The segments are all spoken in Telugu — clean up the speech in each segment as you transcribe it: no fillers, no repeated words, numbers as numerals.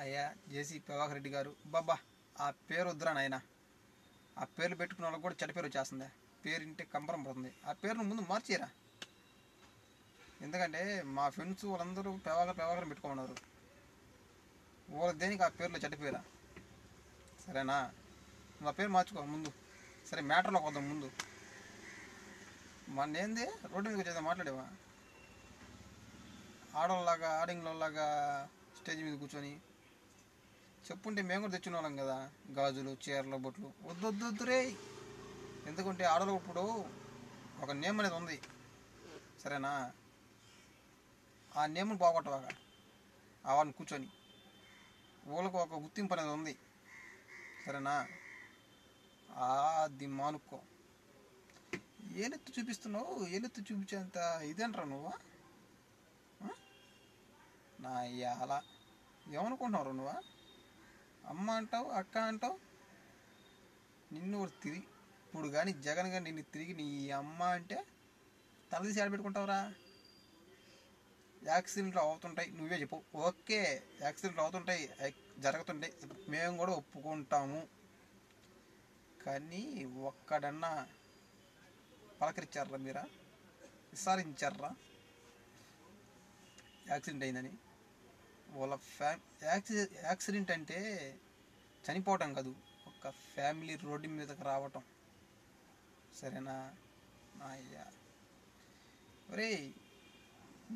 అయ్యా జేసీ ప్రభాకర్ రెడ్డి గారు బాబా ఆ పేరు వద్దురా నాయన. ఆ పేర్లు పెట్టుకున్న వాళ్ళకి కూడా చెడ్డ పేరు వచ్చేస్తుంది. పేరు ఇంటే కంపరం పోతుంది. ఆ పేరును ముందు మార్చేయరా. ఎందుకంటే మా ఫ్రెండ్స్ వాళ్ళందరూ ప్రభాకర్ పెట్టుకోమన్నారు. వాళ్ళ దేనికి ఆ పేర్లో చెడ్డ పేరా? సరేనా, నువ్వు ఆ పేరు మార్చుకో ముందు. సరే మ్యాటర్లోకి వద్దాం ముందు. మన ఏంది రోడ్డు మీదకి వచ్చేది మాట్లాడేవా? ఆడోళ్ళలాగా ఆడింగ్లాగా స్టేజ్ మీద కూర్చొని చెప్పుంటే మేము కూడా తెచ్చిన వాళ్ళం కదా. గాజులు, చీరలు, బొట్లు వద్దురే. ఎందుకంటే ఆడలో ఇప్పుడు ఒక నేమ్ అనేది ఉంది. సరేనా, ఆ నేమ్ను బాగొట్టవాగా వాళ్ళని కూర్చొని. వాళ్ళకు ఒక గుర్తింపు అనేది ఉంది. సరేనా, అది మానుక్కో. ఏలెత్తు చూపిస్తున్నావు. ఏలెత్తు చూపించేంత ఇదేంట్రా నువ్వు? నా అలా ఏమనుకుంటున్నావు నువ్వా? అమ్మ అంటావు, అక్క అంటావు. నిన్ను తిరిగి ఇప్పుడు కానీ జగన్ కానీ నిన్ను తిరిగి నీ అమ్మ అంటే తలదీసి ఆడబెట్టుకుంటావురా. యాక్సిడెంట్లు అవుతుంటాయి, నువ్వే చెప్పు. ఓకే, యాక్సిడెంట్లు అవుతుంటాయి, జరుగుతుంటాయి, మేము కూడా ఒప్పుకుంటాము. కానీ ఒక్కడన్నా పలకరించారా మీరా? విసారించారా యాక్సిడెంట్ అయిందని? వాళ్ళ యాక్సిడెంట్ అంటే చనిపోవటం కాదు, ఒక ఫ్యామిలీ రోడ్డు మీదకి రావటం. సరేనా అయ్యా? ఒరే,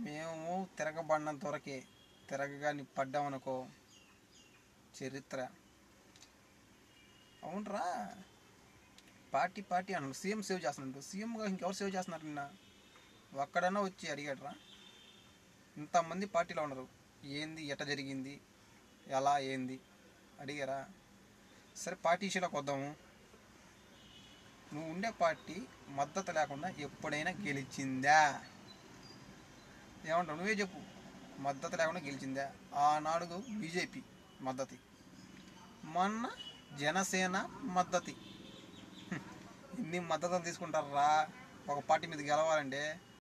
మేము తిరగబడినంత వరకే. తిరగగాని పడ్డామనుకో చరిత్ర. అవునరా, పార్టీ అన్నాడు. సీఎం సేవ్ చేస్తున్నాడు. సీఎంగా ఇంకెవరు సేవ్ చేస్తున్నారు? నిన్న ఒక్కడన్నా వచ్చి అడిగాడరా? ఇంతమంది పార్టీలో ఉన్నారు, ఏంది ఎట్ట జరిగింది, ఎలా ఏంది అడిగారా? సరే పార్టీ ఇష్యూలోకి వద్దాము. నువ్వు ఉండే పార్టీ మద్దతు లేకుండా ఎప్పుడైనా గెలిచిందా? ఏమంటావు? నువ్వే చెప్పు. మద్దతు లేకుండా గెలిచిందా? ఆనాడు బీజేపీ మద్దతు, మొన్న జనసేన మద్దతు. ఇన్ని మద్దతులు తీసుకుంటారా ఒక పార్టీ మీద గెలవాలంటే?